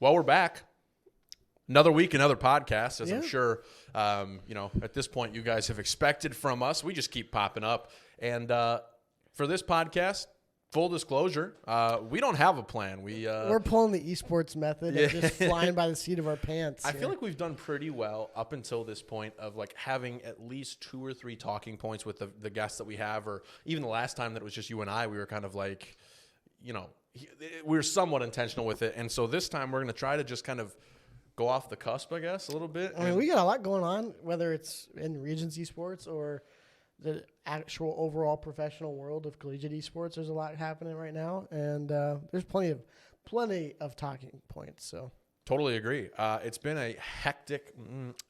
Well, we're back. Another week, another podcast, as Yeah. I'm sure, at this point you guys have expected from us. We just keep popping up. And for this podcast, full disclosure, we don't have a plan. We're pulling the esports method and just flying by the seat of our pants. I feel like we've done pretty well up until this point of like having at least 2 or 3 talking points with the guests that we have, or even the last time that it was just you and I, we were kind of like, we were somewhat intentional with it. And so this time we're going to try to just kind of go off the cusp, I guess, a little bit. I mean, we got a lot going on, whether it's in Regions esports or the actual overall professional world of collegiate esports. There's a lot happening right now, and there's plenty of talking points. So totally agree. It's been a hectic.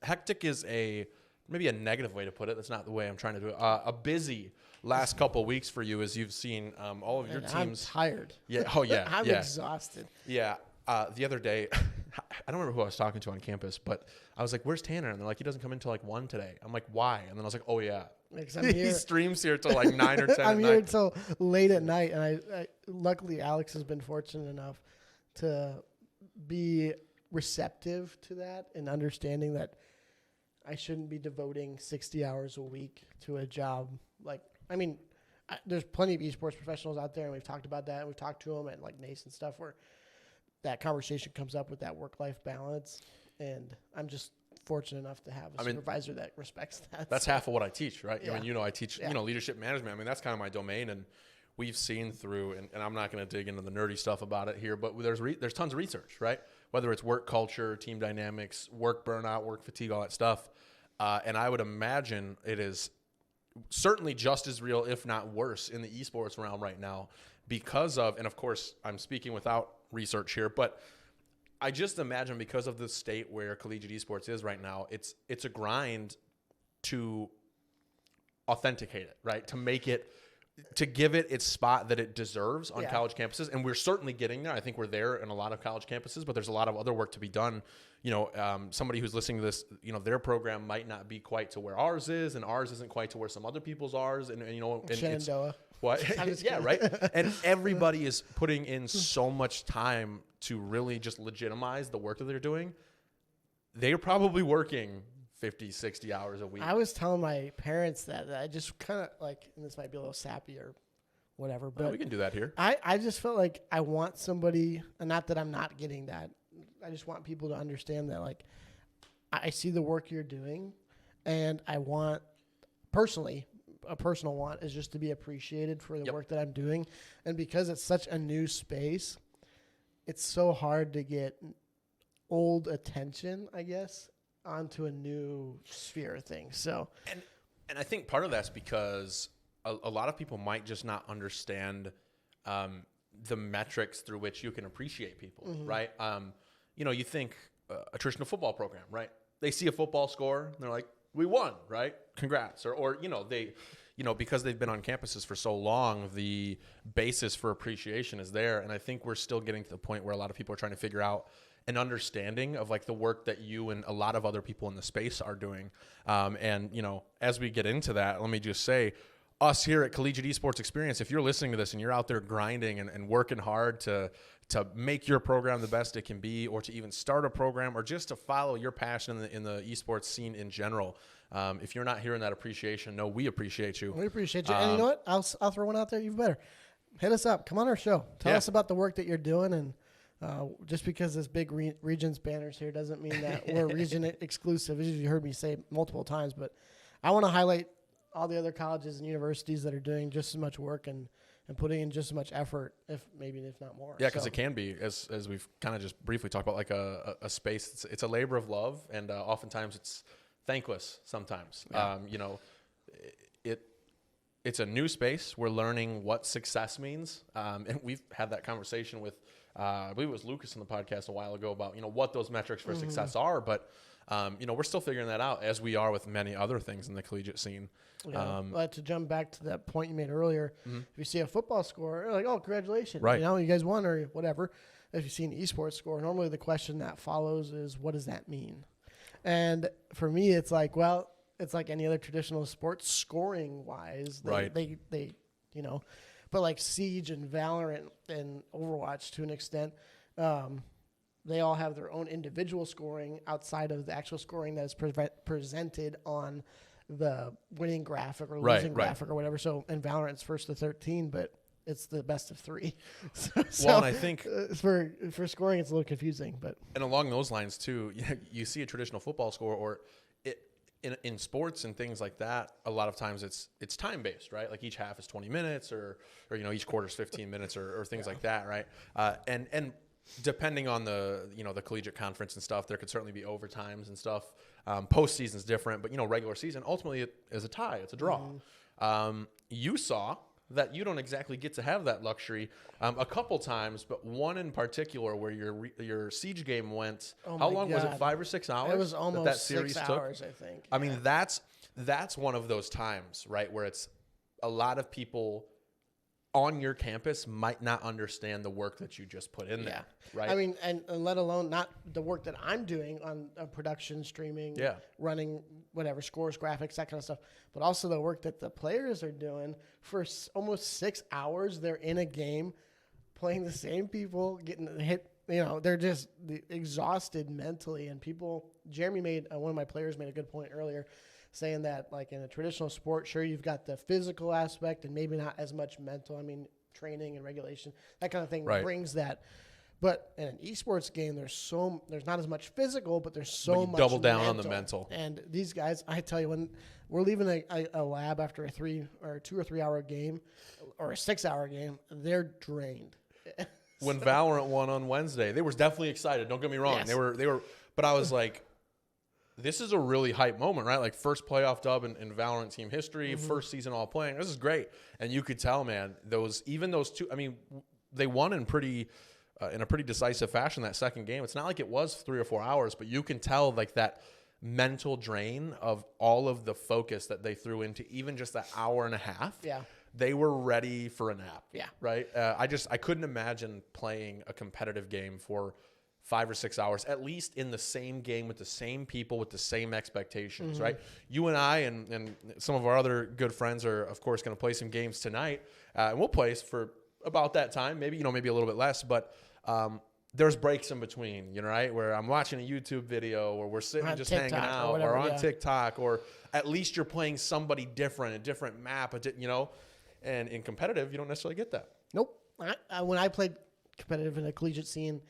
Hectic is maybe a negative way to put it. That's not the way I'm trying to do it. A busy last couple of weeks for you, as you've seen all of your teams. I'm tired. Yeah. Oh yeah. I'm yeah. exhausted. Yeah. The other day, I don't remember who I was talking to on campus, but I was like, "Where's Tanner?" And they're like, "He doesn't come in till like 1 today." I'm like, "Why?" And then I was like, "Oh yeah." Because I'm here. He streams here till like 9 or 10 I'm at here night. until late at night, and I luckily Alex has been fortunate enough to be receptive to that and understanding that I shouldn't be devoting 60 hours a week to a job. There's plenty of esports professionals out there, and we've talked about that. And we've talked to them at like NACE and stuff where that conversation comes up with that work-life balance, and I'm just fortunate enough to have a supervisor that respects that. That's half of what I teach, right? Yeah. I mean, I teach, leadership management. I mean, that's kind of my domain, and we've seen through, and I'm not going to dig into the nerdy stuff about it here, but there's tons of research, right? Whether it's work culture, team dynamics, work burnout, work fatigue, all that stuff. And I would imagine it is certainly just as real, if not worse, in the esports realm right now because of, and of course, I'm speaking without research here, but I just imagine because of the state where collegiate esports is right now, it's a grind to authenticate it, right? To give it its spot that it deserves on college campuses. And we're certainly getting there. I think we're there in a lot of college campuses, but there's a lot of other work to be done. Somebody who's listening to this, their program might not be quite to where ours is, and ours isn't quite to where some other people's ours. And Shenandoah. What? Yeah, right. And everybody is putting in so much time to really just legitimize the work that they're doing. They're probably working 50, 60 hours a week. I was telling my parents that I just kind of like, and this might be a little sappy or whatever, but we can do that here. I just felt like I want somebody, and not that I'm not getting that. I just want people to understand that, like, I see the work you're doing, and I want, personally, a personal want is just to be appreciated for the work that I'm doing. And because it's such a new space, it's so hard to get old attention, I guess, onto a new sphere of things. So, and I think part of that's because a lot of people might just not understand the metrics through which you can appreciate people, right? You think a traditional football program, right? They see a football score and they're like, "We won," right? Congrats. Or they, because they've been on campuses for so long, the basis for appreciation is there. And I think we're still getting to the point where a lot of people are trying to figure out an understanding of like the work that you and a lot of other people in the space are doing. As we get into that, let me just say, us here at Collegiate Esports Experience, if you're listening to this and you're out there grinding and working hard to make your program the best it can be, or to even start a program, or just to follow your passion in the esports scene in general, if you're not hearing that appreciation, no, we appreciate you. We appreciate you. And you know what? I'll throw one out there even better. Hit us up. Come on our show. Tell us about the work that you're doing. And just because this big Regions banner's here doesn't mean that we're region exclusive, as you heard me say multiple times. But I want to highlight all the other colleges and universities that are doing just as much work and putting in just as much effort, if not more. Yeah, because it can be, as we've kind of just briefly talked about, like a space. It's a labor of love, and oftentimes it's thankless sometimes. Yeah. It's a new space. We're learning what success means, and we've had that conversation with, I believe it was Lucas on the podcast a while ago about what those metrics for success are, but we're still figuring that out, as we are with many other things in the collegiate scene. Yeah. To jump back to that point you made earlier, if you see a football score, you're like, "Oh, congratulations, right? You guys won," or whatever. If you see an esports score, normally the question that follows is, "What does that mean?" And for me, it's like, well, it's like any other traditional sport, scoring wise, right? They but like Siege and Valorant and Overwatch to an extent, they all have their own individual scoring outside of the actual scoring that is presented on the winning graphic or losing graphic or whatever. So in Valorant, it's first to 13, but it's the best of 3. Well, and I think for scoring, it's a little confusing. But and along those lines too, you see a traditional football score, or in sports and things like that. A lot of times it's time based, right? Like each half is 20 minutes, or each quarter is 15 minutes, or things like that, right? And depending on the the collegiate conference and stuff, there could certainly be overtimes and stuff. Postseason is different, but regular season ultimately it is a tie. It's a draw. You saw that you don't exactly get to have that luxury a couple times, but one in particular where your Siege game went. How long was it? 5 or 6 hours? It was almost that series 6 hours, I think. I mean, that's one of those times, right, where it's a lot of people on your campus might not understand the work that you just put in there, right? I mean, and let alone not the work that I'm doing on production, streaming, running, whatever, scores, graphics, that kind of stuff, but also the work that the players are doing for almost 6 hours. They're in a game playing the same people, getting hit. They're just exhausted mentally. And Jeremy one of my players made a good point earlier, saying that like in a traditional sport, sure, you've got the physical aspect and maybe not as much mental. I mean, training and regulation, that kind of thing brings that. But in an esports game, there's not as much physical, but there's so much double down mental. on the mental. And these guys, I tell you, when we're leaving a lab after a 2 or 3 hour game or a 6 hour game, they're drained. When Valorant won on Wednesday, they were definitely excited. Don't get me wrong. Yes. They were, but I was like, this is a really hype moment, right? Like first playoff dub in Valorant team history, first season all playing. This is great. And you could tell, man, those two, I mean, they won in a pretty decisive fashion that second game. It's not like it was 3 or 4 hours, but you can tell like that mental drain of all of the focus that they threw into even just that hour and a half. Yeah. They were ready for a nap. Yeah. Right. I couldn't imagine playing a competitive game for 5 or 6 hours, at least in the same game with the same people with the same expectations, right? You and I and some of our other good friends are, of course, going to play some games tonight, and we'll play for about that time, maybe a little bit less, but there's breaks in between, right? Where I'm watching a YouTube video, or we're sitting just TikTok hanging out, or on TikTok, or at least you're playing somebody different, a different map, and in competitive, you don't necessarily get that. Nope. When I played competitive in a collegiate scene,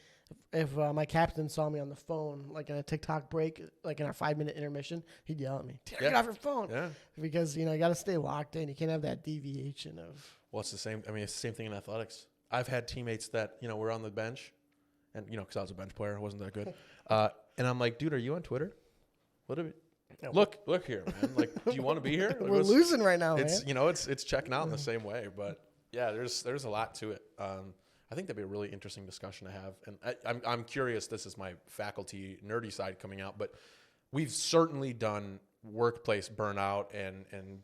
if my captain saw me on the phone, like in a TikTok break, like in our 5-minute intermission, he'd yell at me, "Get off your phone!" Yeah. Because you got to stay locked in. You can't have that deviation of. Well, it's the same. I mean, it's the same thing in athletics. I've had teammates that were on the bench, and because I was a bench player, I wasn't that good. And I'm like, dude, are you on Twitter? What? Look here, man. Like, do you want to be here? Like, we're losing right now, it's, man. It's checking out in the same way, but yeah, there's a lot to it. I think that'd be a really interesting discussion to have, and I'm curious. This is my faculty nerdy side coming out, but we've certainly done workplace burnout and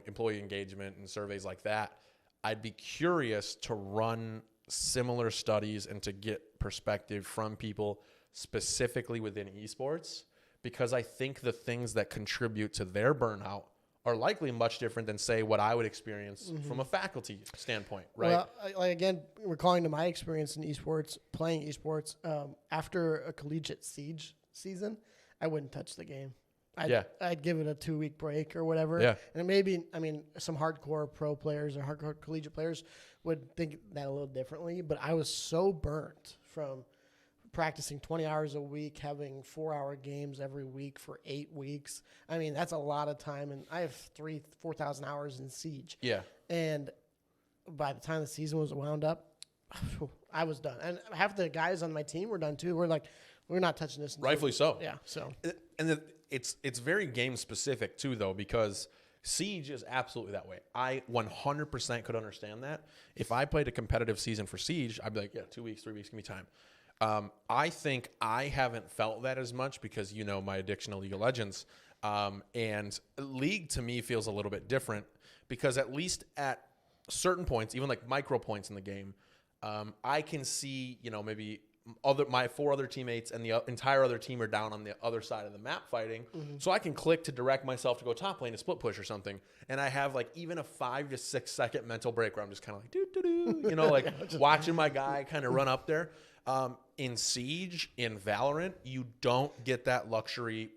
employee engagement and surveys like that. I'd be curious to run similar studies and to get perspective from people specifically within esports, because I think the things that contribute to their burnout are likely much different than, say, what I would experience from a faculty standpoint, right? Well, again, recalling to my experience in esports, playing esports, after a collegiate Siege season, I wouldn't touch the game. I'd give it a 2-week break or whatever. Yeah. And maybe, some hardcore pro players or hardcore collegiate players would think that a little differently, but I was so burnt from practicing 20 hours a week, having 4-hour games every week for 8 weeks. That's a lot of time, and I have 4,000 hours in Siege. Yeah. And by the time the season was wound up, I was done. And half the guys on my team were done too. We're like, we're not touching this. Rightfully so. Yeah. So. And it's very game specific too, though, because Siege is absolutely that way. I 100% could understand that. If I played a competitive season for Siege, I'd be like, yeah, 2 weeks, 3 weeks, give me time. I think I haven't felt that as much because, my addiction to League of Legends. And League to me feels a little bit different because at least at certain points, even like micro points in the game, I can see, maybe my 4 other teammates and the entire other team are down on the other side of the map fighting. So I can click to direct myself to go top lane to split push or something. And I have like even a 5 to 6 second mental break where I'm just kind of like, doo-doo-doo, you know, like watching my guy kind of run up there. In Siege, in Valorant, you don't get that luxury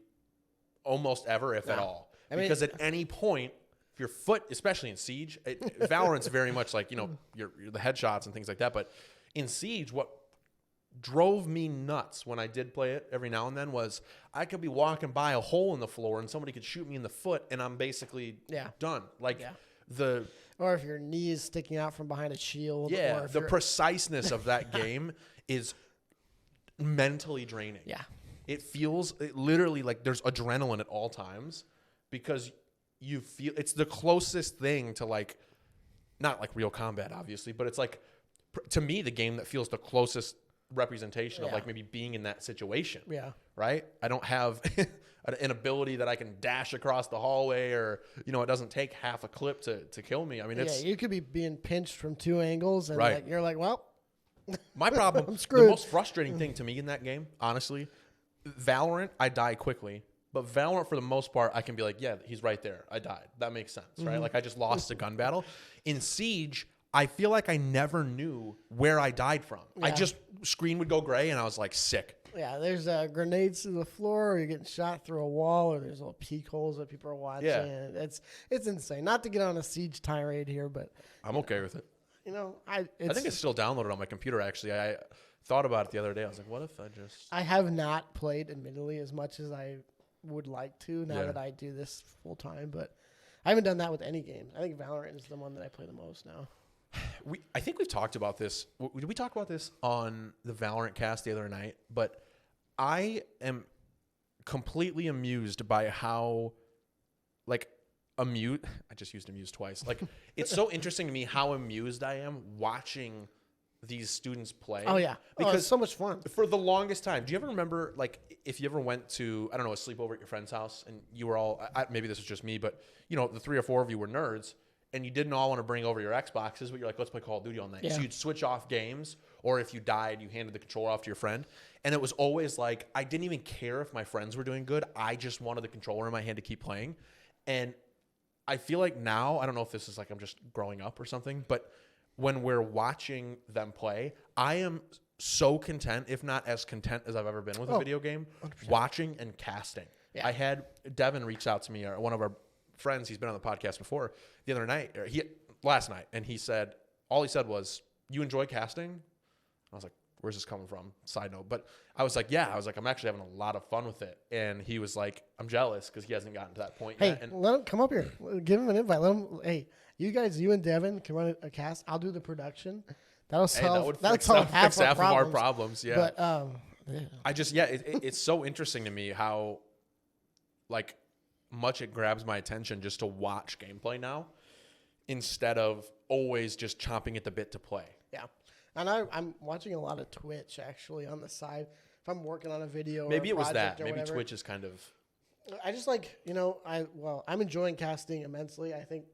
almost ever, if at all. Because at any point, if your foot, especially in Siege, Valorant's very much like, you know, you're the headshots and things like that. But in Siege, what drove me nuts when I did play it every now and then was I could be walking by a hole in the floor and somebody could shoot me in the foot and I'm basically done. Like or if your knee is sticking out from behind a shield. Yeah, or if the preciseness of that game is mentally draining. Yeah. It feels literally like there's adrenaline at all times because you feel it's the closest thing to like, not like real combat, obviously, but it's like, to me, the game that feels the closest representation of like maybe being in that situation. Yeah. Right? I don't have an ability that I can dash across the hallway or, you know, it doesn't take half a clip to kill me. I mean, it's... Yeah, you could be being pinched from 2 angles and right. like, you're like, well... My problem, I'm screwed. The most frustrating thing to me in that game, honestly, Valorant, I die quickly. But Valorant, for the most part, I can be like, yeah, he's right there. I died. That makes sense, right? Like, I just lost a gun battle. In Siege, I feel like I never knew where I died from. Yeah. I just, screen would go gray, and I was, like, sick. Yeah, there's grenades through the floor, or you're getting shot through a wall, or there's little peek holes that people are watching. Yeah. It's insane. Not to get on a Siege tirade here, but... I'm okay with it. You know, I think it's still downloaded on my computer, actually. I thought about it the other day. I was like, what if I just... I have not played, admittedly, as much as I would like to now that I do this full time, but I haven't done that with any games. I think Valorant is the one that I play the most now. I think we've talked about this. Did we talk about this on the Valorant cast the other night? But I am completely amused by how, like, I just used amused twice. Like, it's so interesting to me how amused I am watching these students play. Oh, yeah. Because it's so much fun. For the longest time, do you ever remember, like, if you ever went to, I don't know, a sleepover at your friend's house and you were all, maybe this was just me, but, you know, the 3 or 4 of you were nerds and you didn't all want to bring over your Xboxes, but you're like, let's play Call of Duty all night. Yeah. So you'd switch off games, or if you died, you handed the controller off to your friend. And it was always like, I didn't even care if my friends were doing good. I just wanted the controller in my hand to keep playing. And I feel like now, I don't know if this is like I'm just growing up or something, but when we're watching them play, I am so content, if not as content as I've ever been with a video game, 100%. Watching and casting. Yeah. I had Devin reach out to me, or one of our friends, he's been on the podcast before, the other night, last night, and all he said was, you enjoy casting? I was like, where's this coming from? Side note. But I was like, yeah. I was like, I'm actually having a lot of fun with it. And he was like, I'm jealous because he hasn't gotten to that point yet. Hey, let him come up here. Give him an invite. Hey, you and Devin can run a cast. I'll do the production. That'll solve fix half of our problems. Yeah. But it's so interesting to me how, like, much it grabs my attention just to watch gameplay now instead of always just chomping at the bit to play. Yeah. And I'm watching a lot of Twitch, actually, on the side. If I'm working on a video maybe or a it was that. or Maybe whatever, Twitch is kind of... I just like, I'm enjoying casting immensely. I think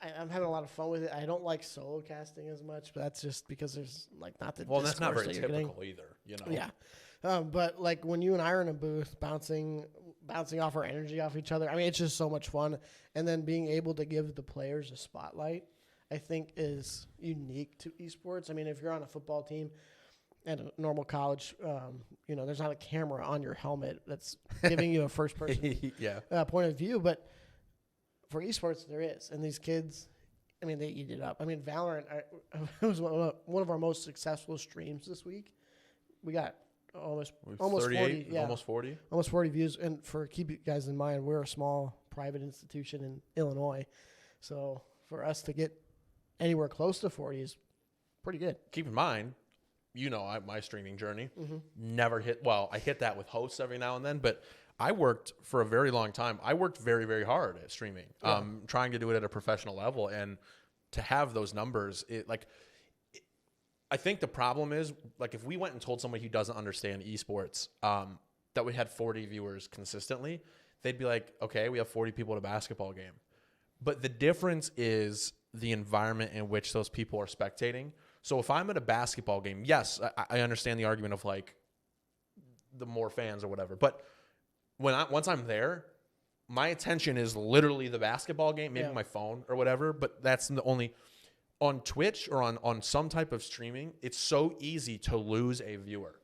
I'm having a lot of fun with it. I don't like solo casting as much, but that's just because there's, like, not the Well, that's not very typical either, you know? Yeah. But, like, when you and I are in a booth bouncing off our energy off each other, I mean, it's just so much fun. And then being able to give the players a spotlight, I think, is unique to esports. I mean, if you're on a football team at a normal college, there's not a camera on your helmet that's giving you a first-person point of view. But for esports, there is. And these kids, I mean, they eat it up. I mean, Valorant it was one of our most successful streams this week. We got almost 40. Yeah, almost 40? Almost 40 views. And keep you guys in mind, we're a small private institution in Illinois. So for us to get anywhere close to 40 is pretty good. Keep in mind, my streaming journey never hit. Well, I hit that with hosts every now and then, but I worked for a very long time. I worked very, very hard at streaming, trying to do it at a professional level, and to have those numbers, I think the problem is, like, if we went and told somebody who doesn't understand esports that we had 40 viewers consistently, they'd be like, okay, we have 40 people at a basketball game. But the difference is the environment in which those people are spectating, So if I'm at a basketball game, yes, I understand the argument of like the more fans or whatever. But once I'm there, my attention is literally the basketball game, maybe my phone or whatever. But that's the only on Twitch or on some type of streaming. It's so easy to lose a viewer,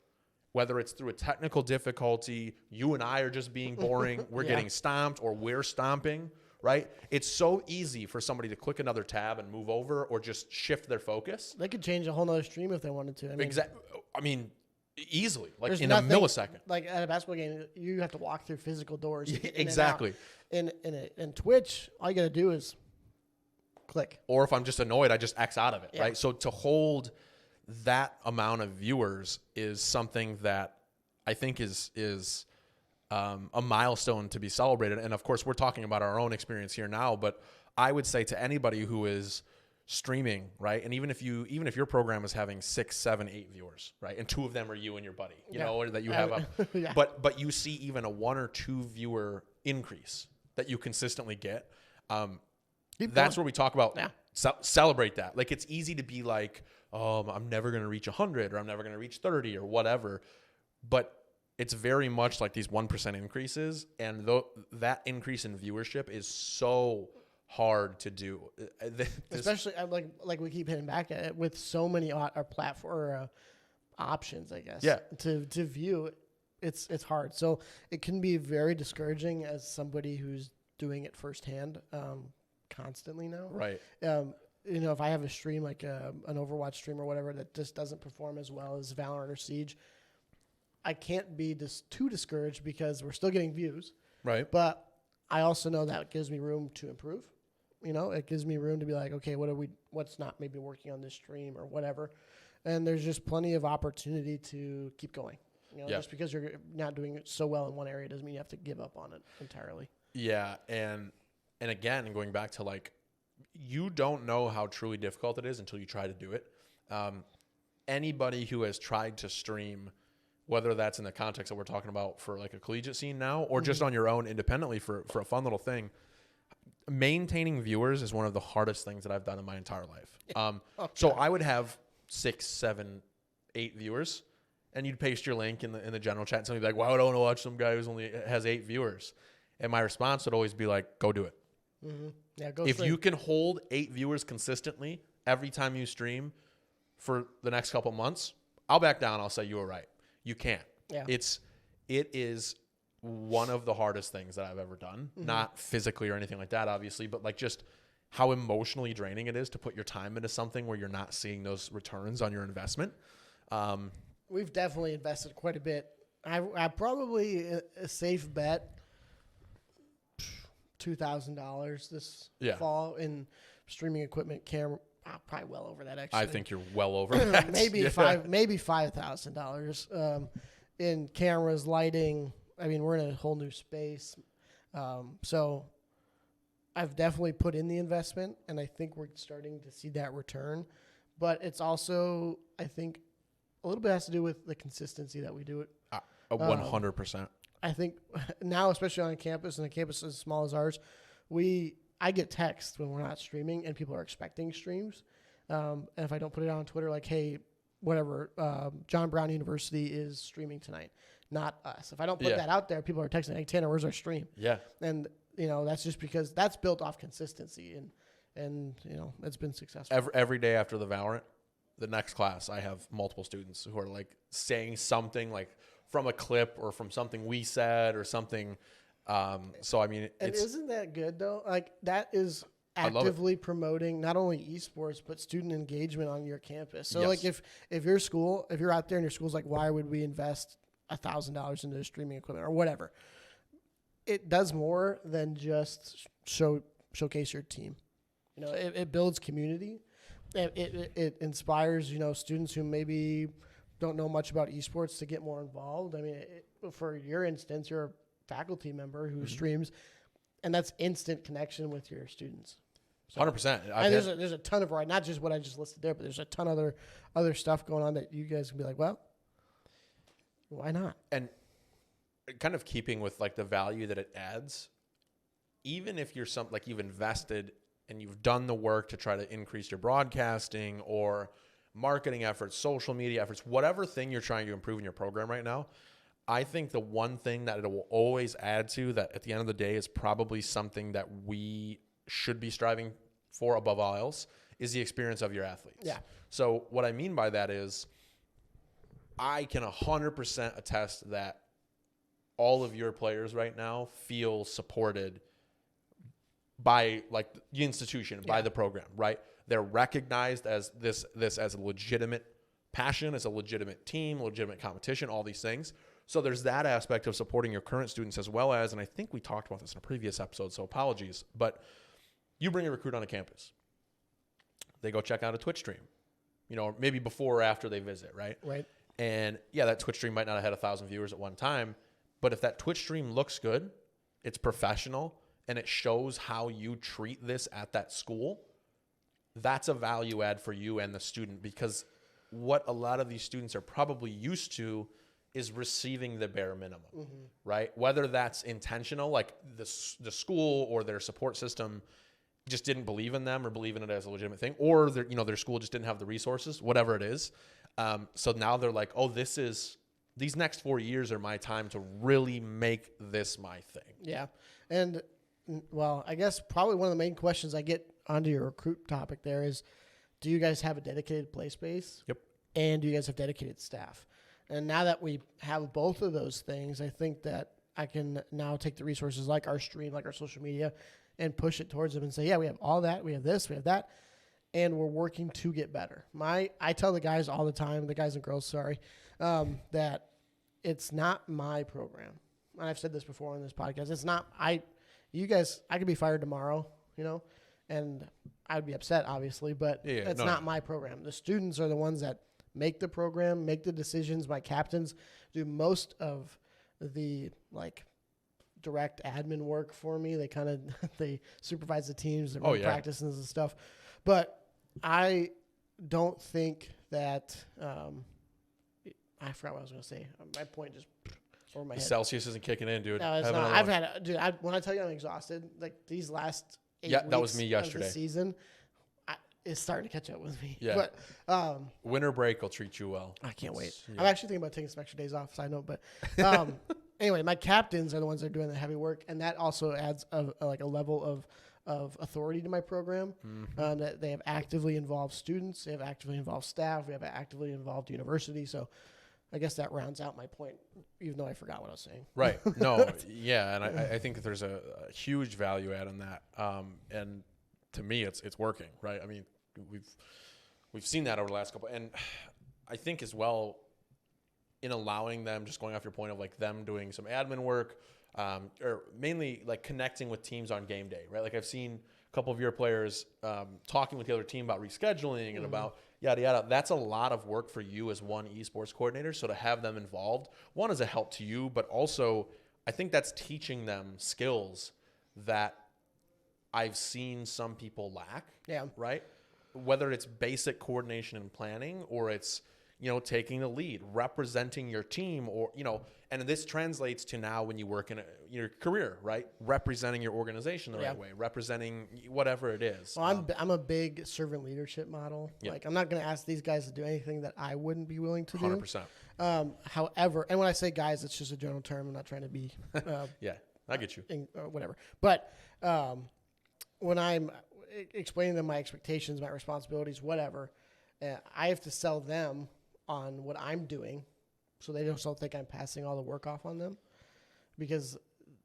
whether it's through a technical difficulty. You and I are just being boring. We're getting stomped or we're stomping. Right? It's so easy for somebody to click another tab and move over or just shift their focus. They could change a whole nother stream if they wanted to. I mean, easily, like in a millisecond. Like at a basketball game, you have to walk through physical doors. Exactly. In Twitch, all you got to do is click. Or if I'm just annoyed, I just X out of it, right? So to hold that amount of viewers is something that I think is a milestone to be celebrated. And of course, we're talking about our own experience here now, but I would say to anybody who is streaming, right? And even if your program is having 6, 7, 8 viewers, right? And 2 of them are you and your buddy, you know, or that you have but you see even a 1 or 2 viewer increase that you consistently get. That's where we talk about celebrate that. Like, it's easy to be like, oh, I'm never going to reach 100 or I'm never going to reach 30 or whatever. But it's very much like these 1% increases, and that increase in viewership is so hard to do. Especially like we keep hitting back at it with so many platform options, I guess. Yeah. To view, it's hard. So it can be very discouraging as somebody who's doing it firsthand, constantly now. Right. You know, if I have a stream like an Overwatch stream or whatever that just doesn't perform as well as Valorant or Siege, I can't be too discouraged because we're still getting views. Right. But I also know that gives me room to improve. You know, it gives me room to be like, okay, what's not maybe working on this stream or whatever. And there's just plenty of opportunity to keep going. You know, just because you're not doing it so well in one area doesn't mean you have to give up on it entirely. Yeah. And again, going back to like, you don't know how truly difficult it is until you try to do it. Anybody who has tried to stream, whether that's in the context that we're talking about for like a collegiate scene now, or just on your own independently for a fun little thing, maintaining viewers is one of the hardest things that I've done in my entire life. So I would have 6, 7, 8 viewers, and you'd paste your link in the general chat, and somebody'd be like, "Wow, I don't want to watch some guy who's only has 8 viewers." And my response would always be like, "Go do it." Mm-hmm. Yeah, go. If you can hold 8 viewers consistently every time you stream for the next couple months, I'll back down. I'll say you were right. You can't. Yeah. It is one of the hardest things that I've ever done. Mm-hmm. Not physically or anything like that, obviously, but like just how emotionally draining it is to put your time into something where you're not seeing those returns on your investment. We've definitely invested quite a bit. I probably a safe bet $2,000 this fall in streaming equipment, camera. Probably well over that. Actually, I think you're well over that. maybe $5,000 in cameras, lighting. I mean, we're in a whole new space, so I've definitely put in the investment, and I think we're starting to see that return. But it's also, I think, a little bit has to do with the consistency that we do it. 100%. I think now, especially on campus, and a campus as small as ours, I get texts when we're not streaming, and people are expecting streams. And if I don't put it out on Twitter, like, hey, whatever, John Brown University is streaming tonight, not us. If I don't put that out there, people are texting, hey, Tanner, where's our stream? Yeah. And, you know, that's just because that's built off consistency, and you know, it's been successful. Every day after the Valorant, the next class, I have multiple students who are, like, saying something, like, from a clip or from something we said or something. So, I mean, isn't that good though? Like, that is actively promoting not only esports, but student engagement on your campus. So like if you're out there and your school's like, why would we invest $1,000 into streaming equipment or whatever? It does more than just showcase your team. You know, it builds community. It inspires, you know, students who maybe don't know much about esports to get more involved. I mean, for your instance, you're a faculty member who streams, and that's instant connection with your students. So, 100%. There's a ton of not just what I just listed there, but there's a ton of other stuff going on that you guys can be like, well, why not? And kind of keeping with like the value that it adds, even if you're you've invested and you've done the work to try to increase your broadcasting or marketing efforts, social media efforts, whatever thing you're trying to improve in your program right now, I think the one thing that it will always add to that at the end of the day is probably something that we should be striving for above all else is the experience of your athletes. Yeah. So what I mean by that is I can 100% attest that all of your players right now feel supported by like the institution, by the program, right? They're recognized as this as a legitimate passion, as a legitimate team, legitimate competition, all these things. So there's that aspect of supporting your current students as well as, and I think we talked about this in a previous episode, so apologies, but you bring a recruit on a campus. They go check out a Twitch stream, maybe before or after they visit, right? Right. And yeah, that Twitch stream might not have had 1,000 viewers at one time, but if that Twitch stream looks good, it's professional, and it shows how you treat this at that school, that's a value add for you and the student, because what a lot of these students are probably used to is receiving the bare minimum, right? Whether that's intentional, like the school or their support system just didn't believe in them or believe in it as a legitimate thing, or their school just didn't have the resources, whatever it is. So now they're like, oh, these next 4 years are my time to really make this my thing. Yeah. And well, I guess probably one of the main questions I get onto your recruit topic there is, do you guys have a dedicated play space? Yep. And do you guys have dedicated staff? And now that we have both of those things, I think that I can now take the resources like our stream, like our social media, and push it towards them and say, yeah, we have all that, we have this, we have that, and we're working to get better. I tell the guys all the time, the guys and girls, that it's not my program. And I've said this before on this podcast. It's not, you guys, I could be fired tomorrow, and I'd be upset, obviously, but it's not my program. The students are the ones that make the program, make the decisions. My captains do most of the direct admin work for me. They kind of they supervise the teams, they run practices and stuff. But I don't think that I forgot what I was going to say. My point just over my head. Celsius isn't kicking in, dude. No, it's not. When I tell you I'm exhausted, like these last 8 weeks that was me yesterday. of the season, it's starting to catch up with me. Yeah. But winter break will treat you well. I can't wait. Yeah. I'm actually thinking about taking some extra days off, side note. But anyway, my captains are the ones that are doing the heavy work, and that also adds a level of authority to my program. That they have actively involved students, they have actively involved staff, we have actively involved university. So I guess that rounds out my point, even though I forgot what I was saying. Right. No. Yeah, and I think that there's a huge value add in that. And to me, it's working, right? I mean, we've seen that over the last couple, and I think as well in allowing them, just going off your point of like them doing some admin work, or mainly like connecting with teams on game day, right? Like I've seen a couple of your players talking with the other team about rescheduling and about yada yada. That's a lot of work for you as one esports coordinator. So to have them involved, one is a help to you, but also I think that's teaching them skills that I've seen some people lack. Yeah. Right. Whether it's basic coordination and planning, or it's, taking the lead, representing your team, or, and this translates to now when you work in your career, right? Representing your organization the right way, representing whatever it is. Well, I'm a big servant leadership model. Yeah. Like I'm not going to ask these guys to do anything that I wouldn't be willing to do. 100%. However, and when I say guys, it's just a general term. I'm not trying to be, yeah, I get you. Whatever. But, when I'm explaining to them my expectations, my responsibilities, whatever, I have to sell them on what I'm doing, so they don't think I'm passing all the work off on them, because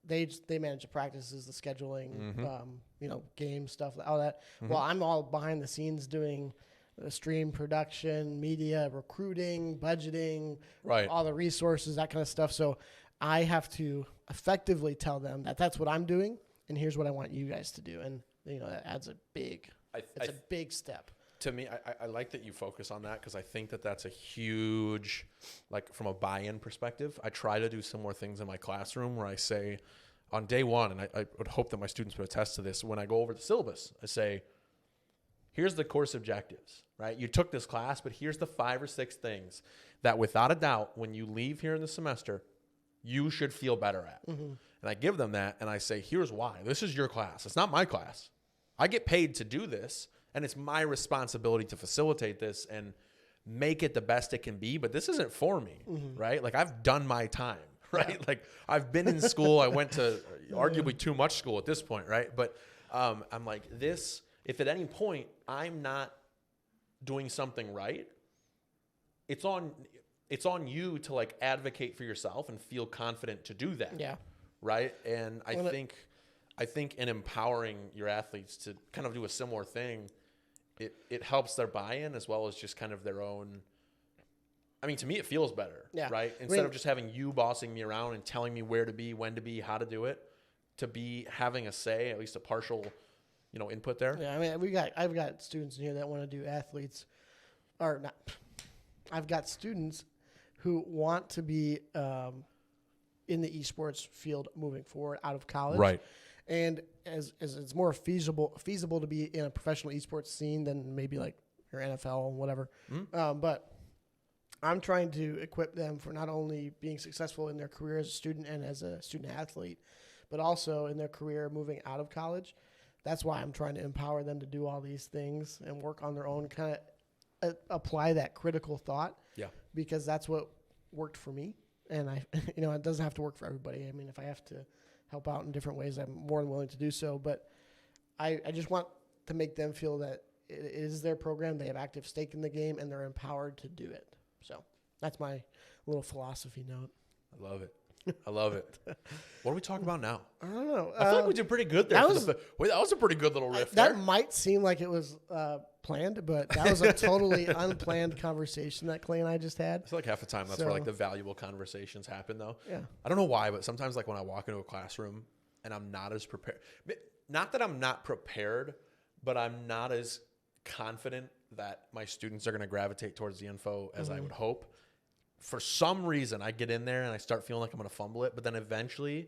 they manage the practices, the scheduling, game stuff, all that. Well, I'm all behind the scenes doing the stream production, media, recruiting, budgeting, all the resources, that kind of stuff. So I have to effectively tell them that that's what I'm doing, and here's what I want you guys to do. And that adds a big step. To me, I like that you focus on that, because I think that that's a huge, like from a buy-in perspective. I try to do similar things in my classroom where I say on day one, and I would hope that my students would attest to this, when I go over the syllabus, I say, here's the course objectives, right? You took this class, but here's the 5 or 6 things that without a doubt, when you leave here in the semester, you should feel better at. And I give them that, and I say, here's why. This is your class. It's not my class. I get paid to do this, and it's my responsibility to facilitate this and make it the best it can be, but this isn't for me, right? Like I've done my time, right? Yeah. Like I've been in school. I went to arguably too much school at this point, right? But I'm like this, if at any point I'm not doing something right, it's on you to like advocate for yourself and feel confident to do that. Yeah. Right. And I think in empowering your athletes to kind of do a similar thing, it helps their buy-in as well as just kind of their own. I mean, to me, it feels better, right? Instead of just having you bossing me around and telling me where to be, when to be, how to do it, to be having a say, at least a partial, input there. Yeah, I mean, I've got students in here that want to do athletes, or not. I've got students who want to be in the esports field moving forward out of college, right? And as it's more feasible to be in a professional esports scene than maybe like your NFL and whatever. But I'm trying to equip them for not only being successful in their career as a student and as a student athlete, but also in their career moving out of college. That's why I'm trying to empower them to do all these things and work on their own, kind of apply that critical thought. Yeah. Because that's what worked for me. And it doesn't have to work for everybody. I mean, if I have to help out in different ways, I'm more than willing to do so. But I just want to make them feel that it is their program. They have active stake in the game, and they're empowered to do it. So that's my little philosophy note. I love it. I love it. What are we talking about now? I don't know. I feel like we did pretty good there. That was a pretty good little riff there. That might seem like it was planned, but that was a totally unplanned conversation that Clay and I just had. I feel like half the time that's where like the valuable conversations happen, though. Yeah. I don't know why, but sometimes like when I walk into a classroom and I'm not as prepared, not that I'm not prepared, but I'm not as confident that my students are going to gravitate towards the info as I would hope. For some reason, I get in there and I start feeling like I'm going to fumble it, but then eventually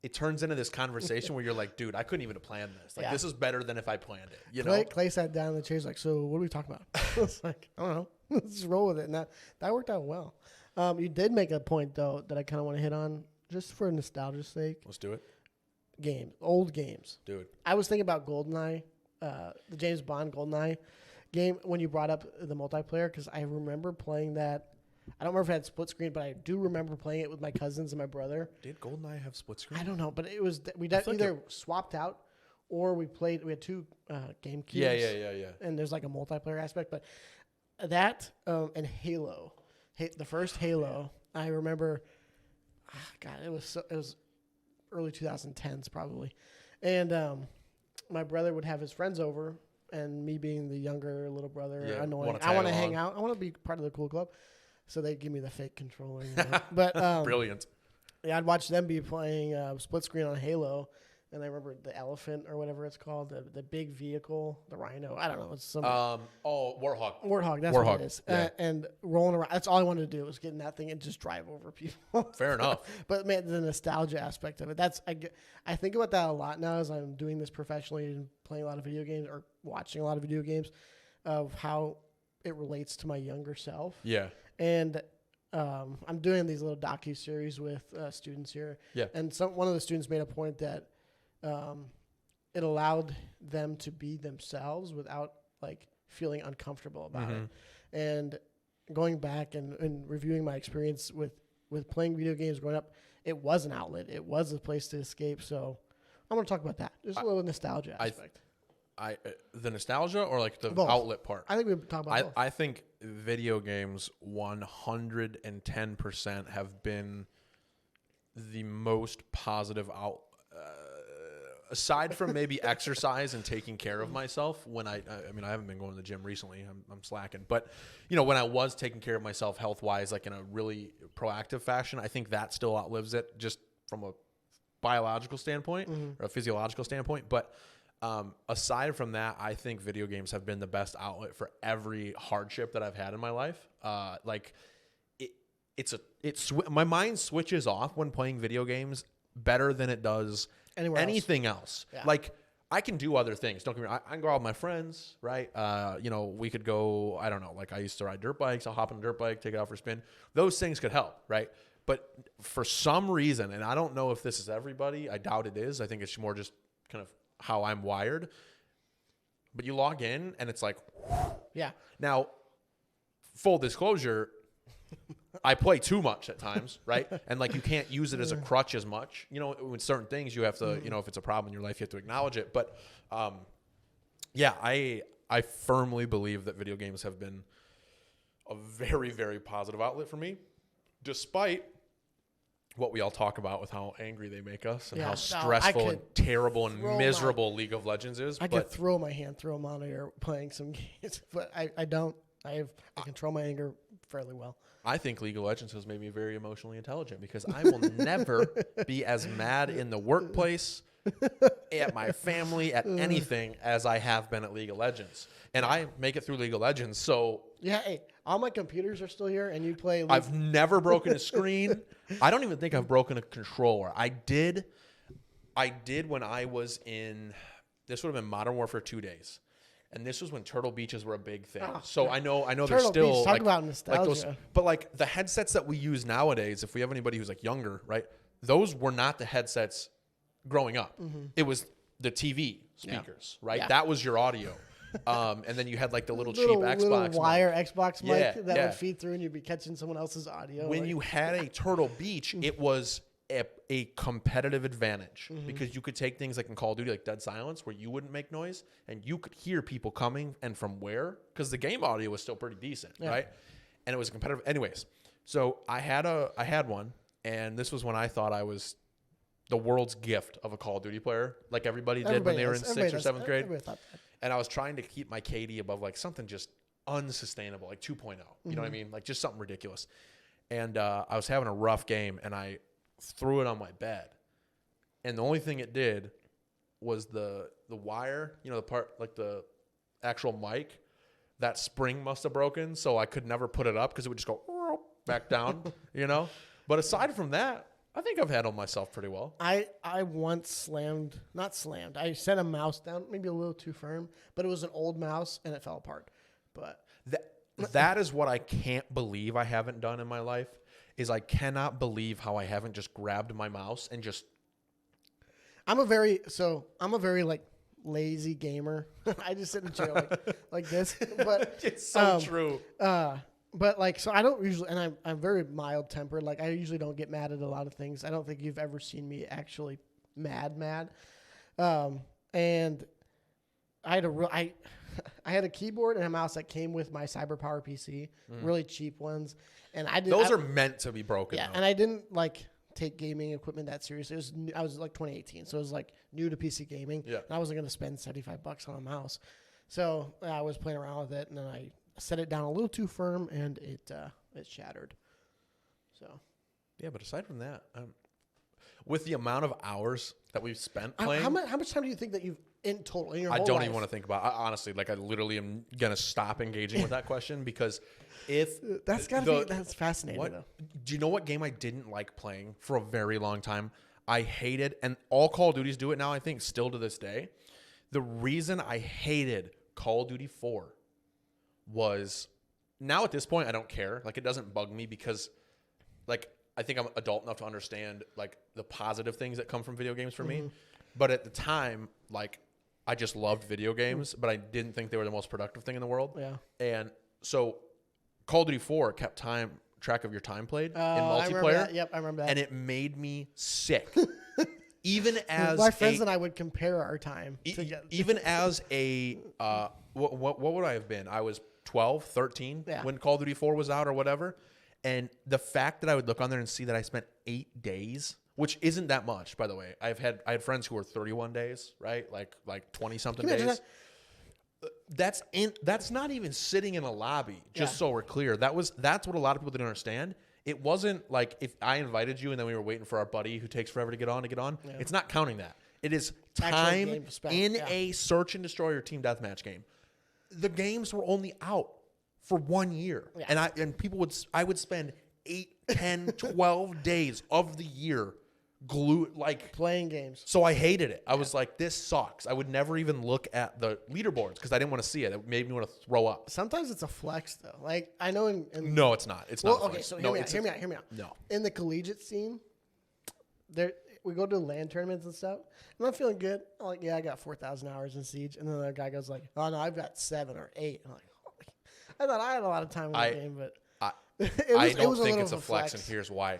it turns into this conversation where you're like, dude, I couldn't even have planned this. Like, this is better than if I planned it. Clay sat down in the chair. He's like, so what are we talking about? I was like, I don't know. Let's just roll with it. And that worked out well. You did make a point, though, that I kind of want to hit on just for nostalgia's sake. Let's do it. Old games. Dude. I was thinking about GoldenEye, the James Bond GoldenEye game when you brought up the multiplayer, because I remember playing that. I don't remember if it had split screen, but I do remember playing it with my cousins and my brother. Did GoldenEye have split screen? I don't know, but it was either swapped out or we had two GameCubes. Yeah. And there's like a multiplayer aspect, but that and Halo, the first Halo, I remember. God, it was early 2010s probably, and my brother would have his friends over, and me being the younger little brother, annoying. I want to hang out. I want to be part of the cool club. So they give me the fake controller. But brilliant. Yeah, I'd watch them be playing split screen on Halo, and I remember the elephant or whatever it's called, the big vehicle, the Rhino. I don't know. It's some Warthog. Warthog. That's what it is. Yeah. And rolling around. That's all I wanted to do was get in that thing and just drive over people. Fair enough. But man, the nostalgia aspect of it. I think about that a lot now as I'm doing this professionally and playing a lot of video games or watching a lot of video games, of how it relates to my younger self. Yeah. And I'm doing these little docu-series with students here. Yeah. And one of the students made a point that it allowed them to be themselves without like feeling uncomfortable about it. And going back and reviewing my experience with playing video games growing up, it was an outlet. It was a place to escape. So I'm going to talk about that. There's a little nostalgia aspect. The nostalgia or like the both. Outlet part? I think we talk about both. I think video games 110% have been the most positive aside from maybe exercise and taking care of myself. When I haven't been going to the gym recently. I'm slacking, but when I was taking care of myself health wise, like in a really proactive fashion, I think that still outlives it just from a biological standpoint or a physiological standpoint. But aside from that, I think video games have been the best outlet for every hardship that I've had in my life. My mind switches off when playing video games better than it does anything else. Yeah. Like I can do other things. Don't get me wrong. I can go out with my friends, right? We could go, I don't know, like I used to ride dirt bikes. I'll hop on a dirt bike, take it out for a spin. Those things could help, right? But for some reason, and I don't know if this is everybody, I doubt it is. I think it's more just kind of how I'm wired, but you log in and it's like, yeah. Now, full disclosure, I play too much at times, right? And like you can't use it as a crutch as much. You know, with certain things you have to, you know, if it's a problem in your life, you have to acknowledge it. But yeah, I firmly believe that video games have been a very, very positive outlet for me, despite what we all talk about with how angry they make us and how stressful and terrible and miserable League of Legends is. I could throw my hand through a monitor playing some games, but I don't. I control my anger fairly well. I think League of Legends has made me very emotionally intelligent because I will never be as mad in the workplace, at my family, at anything as I have been at League of Legends. And I make it through League of Legends. So yeah, hey, all my computers are still here, and you play League. I've never broken a screen. I don't even think I've broken a controller. I did when I was in, this would have been Modern Warfare 2 days. And this was when Turtle Beaches were a big thing. Oh, so yeah. I know they're still Beach, talk about nostalgia. Like those, but like the headsets that we use nowadays, if we have anybody who's like younger, right? Those were not the headsets growing up. Mm-hmm. It was the TV speakers, right? Yeah. That was your audio. And then you had like the little cheap Xbox wire mic. Xbox mic that would feed through, and you'd be catching someone else's audio. When you had a Turtle Beach, it was a competitive advantage because you could take things like in Call of Duty, like Dead Silence, where you wouldn't make noise and you could hear people coming and from where, because the game audio was still pretty decent, right? And it was competitive. Anyways, so I had one, and this was when I thought I was the world's gift of a Call of Duty player, like everybody did when they were in 6th or 7th grade. And I was trying to keep my KD above like something just unsustainable, like 2.0. You know what I mean? Like just something ridiculous. And I was having a rough game, and I threw it on my bed, and the only thing it did was the wire, you know, the part like the actual mic, that spring must have broken, so I could never put it up because it would just go back down, you know. But aside from that, I think I've handled myself pretty well. I once I set a mouse down maybe a little too firm, but it was an old mouse and it fell apart. But that is what I can't believe I haven't done in my life. Is I cannot believe how I haven't just grabbed my mouse and just. I'm a very like lazy gamer. I just sit in a chair like this. But it's so true. But like, so I don't usually, and I'm very mild tempered. Like I usually don't get mad at a lot of things. I don't think you've ever seen me actually mad. And I had a keyboard and a mouse that came with my CyberPower PC, really cheap ones. And those are meant to be broken. Yeah, though. and I didn't like take gaming equipment that seriously. I was like 2018, so it was like new to PC gaming. Yeah. And I wasn't going to spend $75 on a mouse. So I was playing around with it, and then I set it down a little too firm, and it shattered. So. Yeah, but aside from that, with the amount of hours that we've spent playing. How much time do you think that you've in total in your whole life? I don't even want to think about it. Honestly, like I literally am going to stop engaging with that question because that's fascinating though. Do you know what game I didn't like playing for a very long time? I hated, and all Call of Duties do it now, I think, still to this day. The reason I hated Call of Duty 4 was, now at this point, I don't care. Like, it doesn't bug me because, like, I think I'm adult enough to understand, like, the positive things that come from video games for me. But at the time, like, I just loved video games, but I didn't think they were the most productive thing in the world. Yeah. And so Call of Duty 4 kept track of your time played in multiplayer. Yep, I remember that. And it made me sick. Even as my friends and I would compare our time. Even as what would I have been? I was 12, 13 when Call of Duty 4 was out or whatever. And the fact that I would look on there and see that I spent 8 days, which isn't that much, by the way. I had friends who were 31 days, right? Like 20 something days. That's not even sitting in a lobby, just so we're clear. That's what a lot of people didn't understand. It wasn't like if I invited you and then we were waiting for our buddy who takes forever to get on. Yeah. It's not counting that. It is time in a search and destroy or team deathmatch game. The games were only out for 1 year. Yeah. And I would spend 8, 10, 12 days of the year glued, like playing games. So I hated it. I was like, this sucks. I would never even look at the leaderboards because I didn't want to see it. It made me want to throw up. Sometimes it's a flex though. Like I know no, it's not. It's not. Okay, so hear me out. No. In the collegiate scene, we go to LAN tournaments and stuff. And I'm feeling good. I'm like, yeah, I got 4,000 hours in Siege. And then the guy goes like, oh no, I've got 7 or 8. I'm like, I thought I had a lot of time in the game, but I, it don't was a think little it's of a flex, and here's why.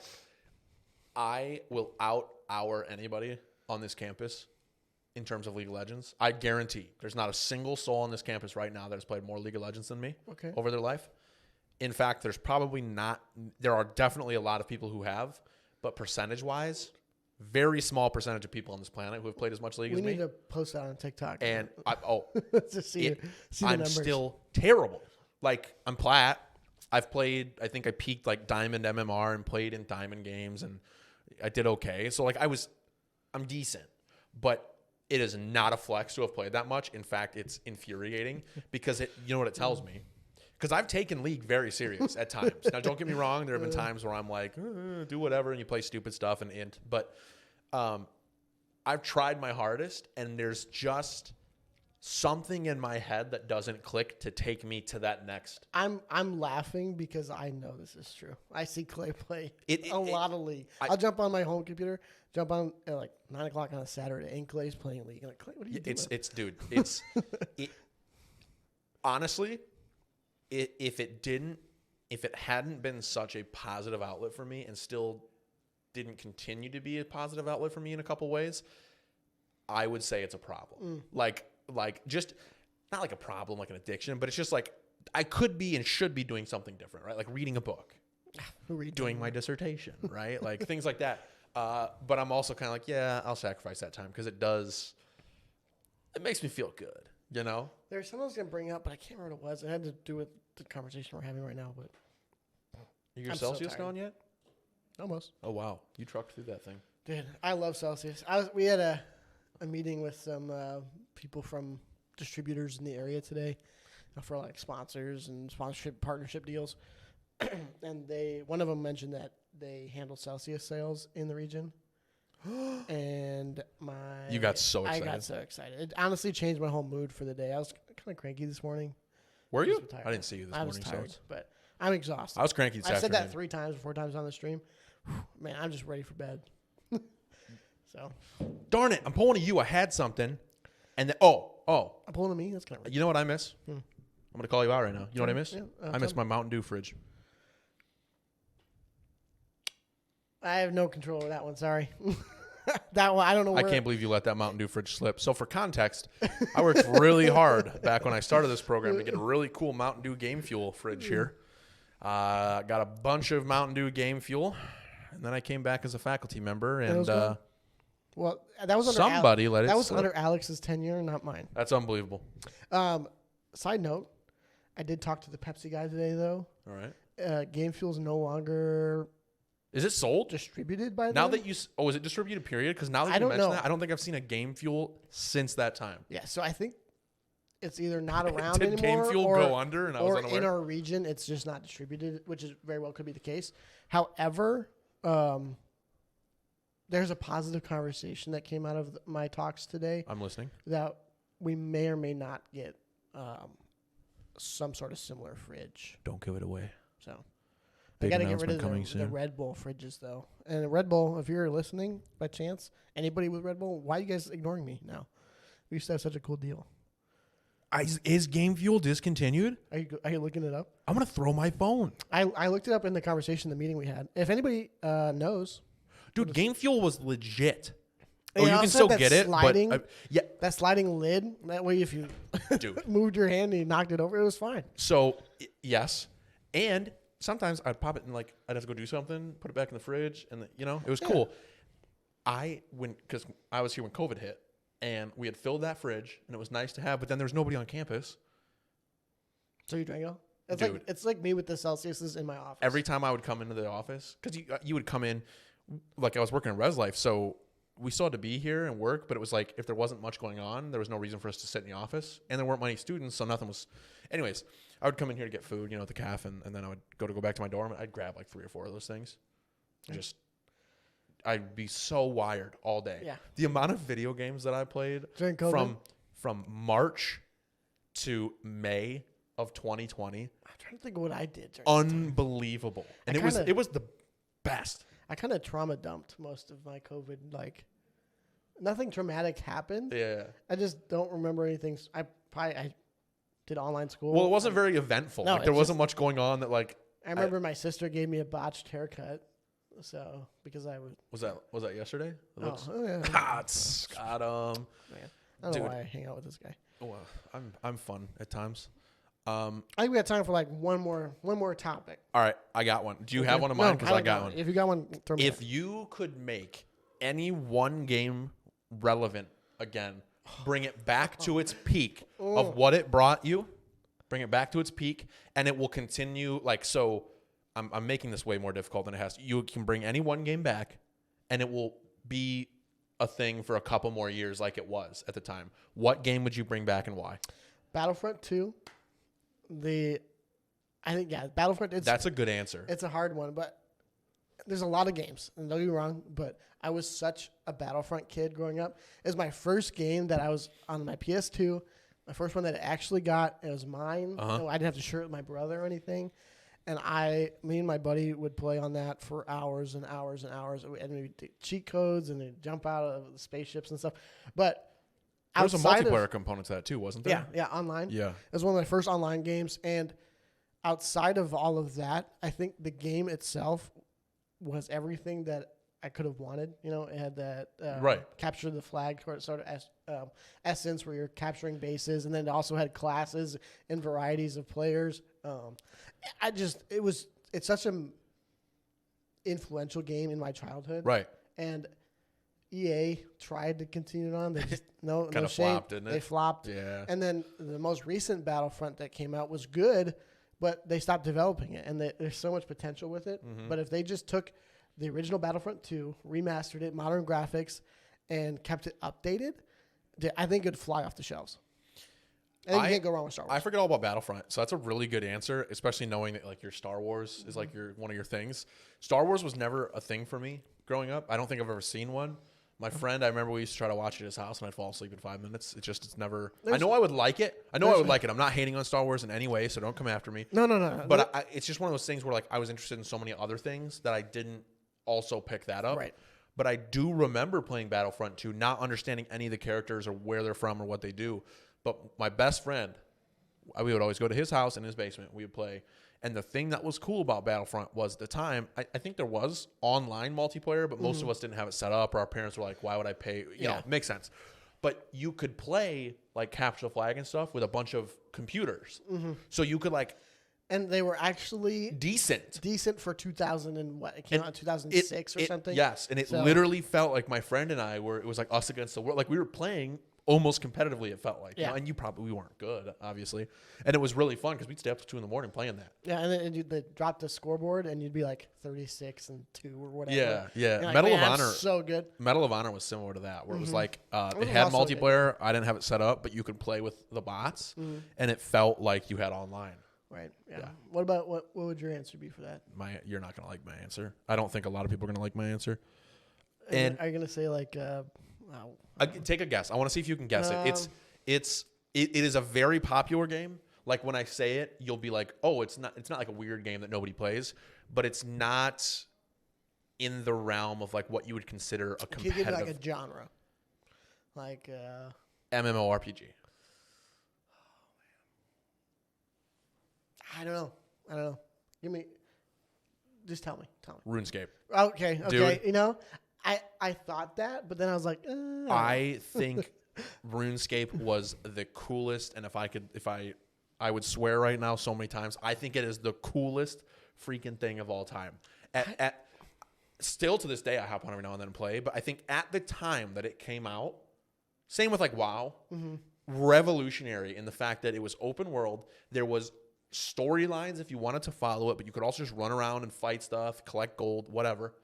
I will out-hour anybody on this campus in terms of League of Legends. I guarantee there's not a single soul on this campus right now that has played more League of Legends than me over their life. In fact, there are definitely a lot of people who have, but percentage-wise, very small percentage of people on this planet who have played as much League as me. We need to post that on TikTok. And to see the I'm numbers. still terrible. Like, I'm plat. I've played, I think I peaked like Diamond MMR and played in Diamond games, and I did okay. So, like, I'm decent. But it is not a flex to have played that much. In fact, it's infuriating because you know what it tells me? Because I've taken League very serious at times. Now, don't get me wrong. There have been times where I'm like, do whatever, and you play stupid stuff. But I've tried my hardest, and there's just something in my head that doesn't click to take me to that next. I'm laughing because I know this is true. I see Clay play a lot of League. I'll jump on my home computer, jump on at like 9 o'clock on a Saturday, and Clay's playing League. I'm like, Clay, what are you doing? Honestly, if it hadn't been such a positive outlet for me and still didn't continue to be a positive outlet for me in a couple ways, I would say it's a problem. Like just not like a problem, like an addiction, but it's just like I could be and should be doing something different, right? Like reading a book, doing my dissertation, right? Like things like that. But I'm also kind of like, yeah, I'll sacrifice that time because it makes me feel good, you know? There's something I was going to bring up, but I can't remember what it was. It had to do with the conversation we're having right now, but Your Celsius gone yet? Almost. Oh, wow. You trucked through that thing. Dude, I love Celsius. We had a meeting with some people from distributors in the area today for like sponsors and sponsorship partnership deals. And one of them mentioned that they handle Celsius sales in the region. And you got so excited. I got so excited. It honestly changed my whole mood for the day. I was kind of cranky this morning. Were you? I didn't see you this morning. I was tired, but I'm exhausted. I was cranky this afternoon. I said that 3 times, 4 times on the stream. Man, I'm just ready for bed. So, darn it! I'm pulling to you. I had something, and then I'm pulling to me. That's kind of. You know what I miss? I'm gonna call you out right now. You know what I miss? Yeah, I miss my Mountain Dew fridge. I have no control over that one. Sorry. That one, I don't know. I can't believe you let that Mountain Dew fridge slip. So for context, I worked really hard back when I started this program to get a really cool Mountain Dew Game Fuel fridge here. Got a bunch of Mountain Dew Game Fuel, and then I came back as a faculty member, and well, that was under somebody let it. That was slip. under Alex's tenure, not mine. That's unbelievable. Side note, I did talk to the Pepsi guy today, though. All right. Game Fuel is no longer. Is it sold? Distributed by them? Now that is it distributed, period? Because now that you mention that, I don't think I've seen a Game Fuel since that time. Yeah, so I think it's either not around Did anymore. Game Fuel go under and I was unaware? Or in our region, it's just not distributed, which is very well could be the case. However, there's a positive conversation that came out of my talks today. I'm listening. That we may or may not get some sort of similar fridge. Don't give it away. So Big I got to get rid of announcement the Red Bull fridges, though. And Red Bull, if you're listening by chance, anybody with Red Bull, why are you guys ignoring me now? We used to have such a cool deal. Is Game Fuel discontinued? Are you looking it up? I'm going to throw my phone. I looked it up in the conversation, the meeting we had. If anybody knows. Dude, Game Fuel was legit. You can still get it. But, yeah. That sliding lid, that way if you moved your hand and you knocked it over, it was fine. So, yes. And sometimes I'd pop it and I'd have to go do something, put it back in the fridge, and it was cool. Because I was here when COVID hit, and we had filled that fridge, and it was nice to have, but then there was nobody on campus. So you drank it all? Dude. It's like me with the Celsiuses in my office. Every time I would come into the office, because you would come in, like I was working in Res Life, so we still had to be here and work, but it was like if there wasn't much going on, there was no reason for us to sit in the office, and there weren't many students, so nothing was. Anyways, I would come in here to get food, at the caf, and then I would go back to my dorm, and I'd grab like 3 or 4 of those things. I'd be so wired all day. Yeah. The amount of video games that I played from March to May of 2020. I'm trying to think of what I did. Unbelievable. And it was the best. I kind of trauma dumped most of my COVID. Nothing traumatic happened. Yeah. I just don't remember anything. I did online school. Well, it wasn't very eventful. No, Like there it's wasn't much going on that like. I remember my sister gave me a botched haircut, so because I was. Was that yesterday? It looks, yeah. got him. Man, I don't know why I hang out with this guy. Well, I'm fun at times. I think we got time for like one more topic. All right, I got one. Do you have one of mine? Because I got one. If you got one, throw me. If you could make any one game relevant again, bring it back to its peak of what it brought you, bring it back to its peak, and it will continue. Like, so I'm making this way more difficult than it has to. You can bring any one game back, and it will be a thing for a couple more years like it was at the time. What game would you bring back and why? Battlefront 2. Battlefront. That's a good answer. It's a hard one, but there's a lot of games. And don't get me wrong, but I was such a Battlefront kid growing up. It was my first game that I was on my PS2. My first one that I actually got. It was mine. Uh-huh. I didn't have to share it with my brother or anything. And me and my buddy would play on that for hours and hours and hours. And we'd do cheat codes and we'd jump out of the spaceships and stuff. But there was a multiplayer component to that too, wasn't there? Yeah, online. Yeah. It was one of my first online games. And outside of all of that, I think the game itself was everything that I could have wanted. You know, it had that capture the flag sort of essence where you're capturing bases, and then it also had classes and varieties of players. It's such an influential game in my childhood. Right. And EA tried to continue it on. They just no kind of flopped, didn't it? They flopped. Yeah. And then the most recent Battlefront that came out was good, but they stopped developing it, and there's so much potential with it. Mm-hmm. But if they just took the original Battlefront 2, remastered it, modern graphics, and kept it updated, I think it'd fly off the shelves. I think you can't go wrong with Star Wars. I forget all about Battlefront, so that's a really good answer, especially knowing that like your Star Wars is like one of your things. Star Wars was never a thing for me growing up. I don't think I've ever seen one. My friend, I remember we used to try to watch it at his house, and I'd fall asleep in 5 minutes. It's never. I know I would like it. I'm not hating on Star Wars in any way, so don't come after me. No. But it's just one of those things where like I was interested in so many other things that I didn't also pick that up. Right. But I do remember playing Battlefront 2, not understanding any of the characters or where they're from or what they do. But my best friend, we would always go to his house in his basement. We would play. And the thing that was cool about Battlefront was at the time, I think there was online multiplayer, but most of us didn't have it set up, or our parents were like, why would I pay? You know, it makes sense. But you could play like capture the flag and stuff with a bunch of computers. Mm-hmm. So you could like. And they were actually decent for 2000 and what? It came out in 2006 or something? Yes. And it literally felt like my friend and I it was like us against the world. Like we were playing almost competitively, it felt like. Yeah. You know? And we weren't good, obviously. And it was really fun because we'd stay up to 2 a.m. playing that. Yeah, and then they dropped the scoreboard and you'd be like 36-2 or whatever. Yeah, yeah. Like, Medal of Honor. So good. Medal of Honor was similar to that, where it was like it had multiplayer. I didn't have it set up, but you could play with the bots, and it felt like you had online. Right. Yeah. What about what would your answer be for that? You're not gonna like my answer. I don't think a lot of people are gonna like my answer. Are you gonna say like? Take a guess. I want to see if you can guess it. It is a very popular game. Like when I say it, you'll be like, oh, it's not like a weird game that nobody plays, but it's not in the realm of like what you would consider a competitive. Can you give like a genre, like MMORPG. I don't know. Just tell me. RuneScape. Okay. Dude. You know, I thought that, but then I was like, I think RuneScape was the coolest, and if I would swear right now so many times, I think it is the coolest freaking thing of all time. Still to this day, I hop on every now and then and play, but I think at the time that it came out, same with like WoW, revolutionary in the fact that it was open world. There was storylines if you wanted to follow it, but you could also just run around and fight stuff, collect gold, whatever.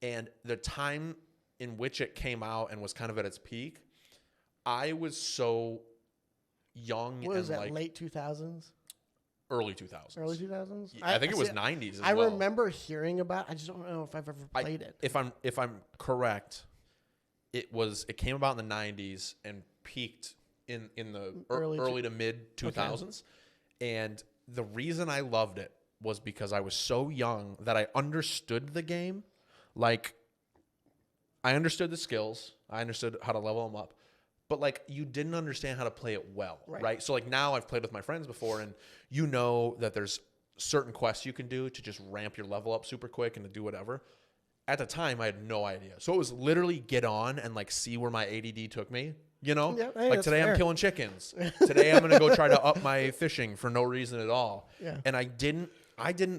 And the time in which it came out and was kind of at its peak, I was so young. What was that, like late 2000s? Early 2000s. Early 2000s? Yeah, I think it was 90s as well. I remember hearing about it. I just don't know if I've ever played it. If I'm correct, it came about in the 90s and peaked in the early to mid 2000s. Okay. And the reason I loved it was because I was so young that I understood the game. Like, I understood the skills. I understood how to level them up. but like you didn't understand how to play it well, Right. right? So like now I've played with my friends before, and you know that there's certain quests you can do to just ramp your level up super quick and to do whatever. At the time, I had no idea. So it was literally get on and like see where my ADD took me. You know, Yeah, hey, like that's today fair. I'm killing chickens. Today I'm gonna go try to up my fishing for no reason at all. Yeah. And I didn't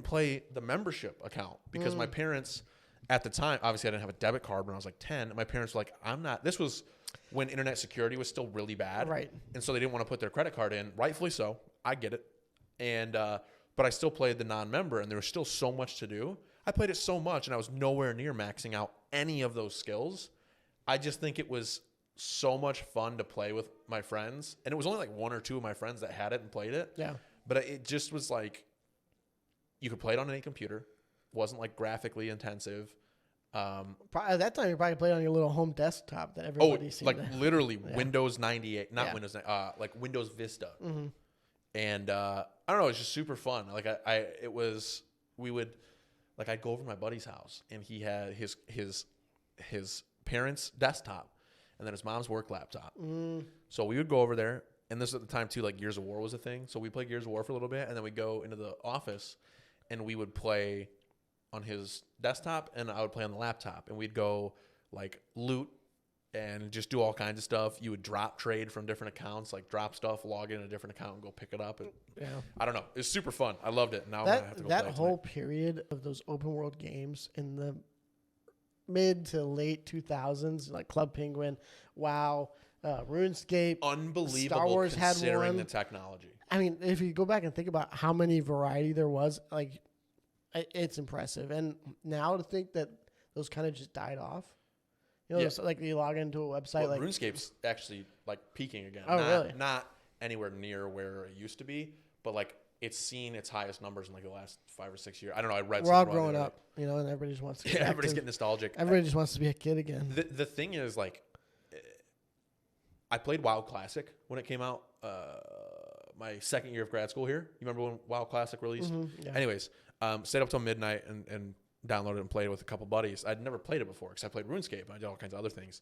play the membership account because my parents at the time, obviously I didn't have a debit card when I was like 10. And my parents were like, this was when internet security was still really bad. Right. And so they didn't want to put their credit card in, rightfully so. I get it. And, but I still played the non-member and there was still so much to do. I played it so much and I was nowhere near maxing out any of those skills. I just think it was so much fun to play with my friends. And it was only like one or two of my friends that had it and played it. Yeah. But it just was like, you could play it on any computer. Wasn't like graphically intensive. At that time, you probably played on your little home desktop that everybody seemed like to. literally Windows 98, not Yeah. Windows, like Windows Vista. And I don't know, it was just super fun. Like I'd go over to my buddy's house and he had his parents' desktop and then his mom's work laptop. So we would go over there, and this was at the time too, like Gears of War was a thing. So we played Gears of War for a little bit, and then we'd go into the office and we would play on his desktop and I would play on the laptop, and we'd go like loot and just do all kinds of stuff. You would drop trade from different accounts, like drop stuff, log in a different account and go pick it up. And Yeah. I don't know. It was super fun. I loved it. Now I'm gonna have to go That play it whole tonight. period of those open world games in the mid to late 2000s, like Club Penguin, WoW, RuneScape, Unbelievable Star Wars had considering one. the technology. I mean, if you go back and think about how many variety there was, like, it's impressive. And now to think that those kind of just died off. You know, Yeah. it's like you log into a website, Well, like RuneScape's actually like peaking again. Oh, really? Not anywhere near where it used to be, but like it's seen its highest numbers in like the last 5 or 6 years. I don't know. I read. we're all something about it growing the other up, you know, and everybody just wants to. day. Get Yeah, back everybody's to, getting nostalgic. everybody just wants to be a kid again. The thing is, like, I played WoW Classic when it came out. My second year of grad school here. You remember when WoW Classic released? Yeah. Anyways, stayed up till midnight and downloaded it and played it with a couple buddies. I'd never played it before because I played RuneScape. I did all kinds of other things.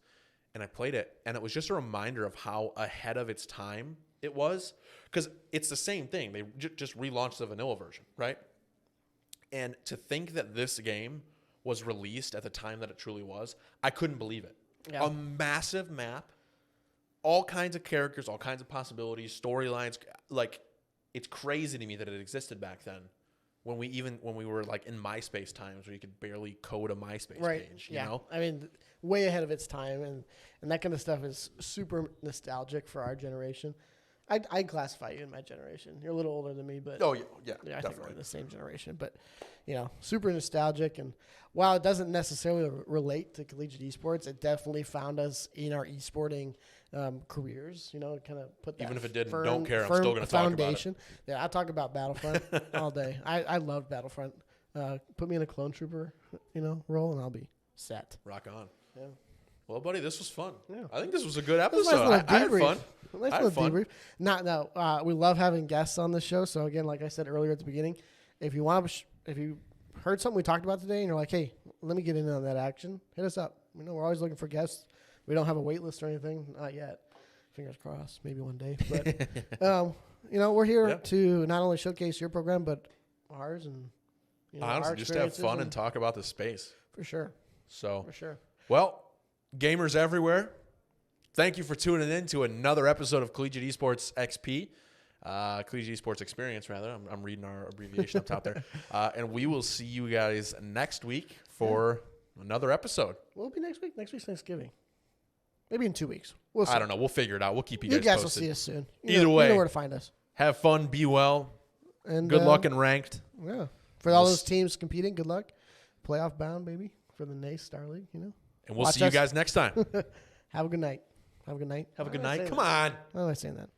And I played it, and it was just a reminder of how ahead of its time it was. Because it's the same thing. They just relaunched the vanilla version, right? And to think that this game was released at the time that it truly was, I couldn't believe it. Yeah. A massive map, all kinds of characters, all kinds of possibilities, storylines. Like, it's crazy to me that it existed back then. When we were like in MySpace times where you could barely code a MySpace page, you know? I mean, way ahead of its time, and that kind of stuff is super nostalgic for our generation. I'd classify you in my generation. You're a little older than me, but Oh yeah, I think we're definitely. in the same generation. But you know, super nostalgic, and while it doesn't necessarily relate to collegiate esports, it definitely found us in our esporting careers. You know, kind of put that Even if it didn't, firm, don't care. I'm firm still going to talk about it. foundation. Yeah, I talk about Battlefront all day. I love Battlefront. Put me in a clone trooper, role, and I'll be set. Rock on. Yeah. Well, buddy, this was fun. Yeah. I think this was a good This was episode. a nice I had little fun. debrief. Nice I had little fun. debrief. We love having guests on the show. So again, like I said earlier at the beginning, if you if you heard something we talked about today and you're like, hey, let me get in on that action, hit us up. We're always looking for guests. We don't have a wait list or anything, not yet. Fingers crossed, maybe one day. But we're here to not only showcase your program but ours and Honestly, our just to have fun experiences and talk about the space. for sure. So, For sure. well, gamers everywhere, thank you for tuning in to another episode of Collegiate Esports XP. Collegiate Esports Experience, rather. I'm reading our abbreviation up top there. And we will see you guys next week for another episode. Will it be next week? Next week's Thanksgiving. Maybe in 2 weeks. We'll see. I don't know. We'll figure it out. We'll keep you You guys guys will posted. see us soon. Either way. You know where to find us. Have fun. Be well. And Good luck in ranked. Yeah. For all those teams competing, good luck. Playoff bound, baby, for the NACE Star League, And we'll Watch see you us. guys next time. Have a good night. Have a good night. Have a good Why am I night. saying Come that? on. Why am I saying that?